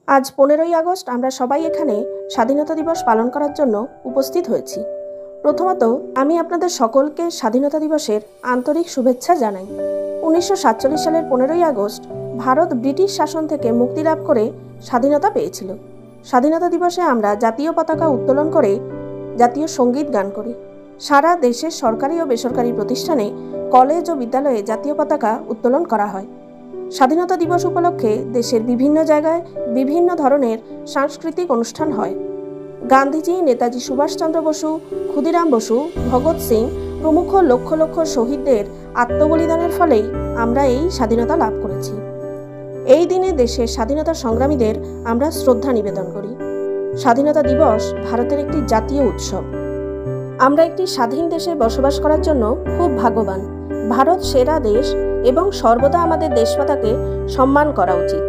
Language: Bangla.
আজ 15ই আগস্ট আমরা সবাই এখানে স্বাধীনতা দিবস পালন করার জন্য উপস্থিত হয়েছি। প্রথমত আমি আপনাদের সকলকে স্বাধীনতা দিবসের আন্তরিক শুভেচ্ছা জানাই। 1947 সালের 15ই আগস্ট ভারত ব্রিটিশ শাসন থেকে মুক্তি লাভ করে স্বাধীনতা পেয়েছিল। স্বাধীনতা দিবসে আমরা জাতীয় পতাকা উত্তোলন করে জাতীয় সঙ্গীত গান করি। সারা দেশের সরকারি ও বেসরকারি প্রতিষ্ঠানে, কলেজ ও বিদ্যালয়ে জাতীয় পতাকা উত্তোলন করা হয়। স্বাধীনতা দিবস উপলক্ষে দেশের বিভিন্ন জায়গায় বিভিন্ন ধরনের সাংস্কৃতিক অনুষ্ঠান হয়। গান্ধীজি, নেতাজি সুভাষচন্দ্র বসু, ক্ষুদিরাম বসু, ভগৎ সিং প্রমুখ লক্ষ লক্ষ শহীদদের আত্মবলিদানের ফলেই আমরা এই স্বাধীনতা লাভ করেছি। এই দিনে দেশের স্বাধীনতা সংগ্রামীদের আমরা শ্রদ্ধা নিবেদন করি। স্বাধীনতা দিবস ভারতের একটি জাতীয় উৎসব। আমরা একটি স্বাধীন দেশে বসবাস করার জন্য খুব ভাগ্যবান। ভারত সেরা দেশ এবং সর্বদা আমাদের দেশমাতাকে সম্মান করা উচিত।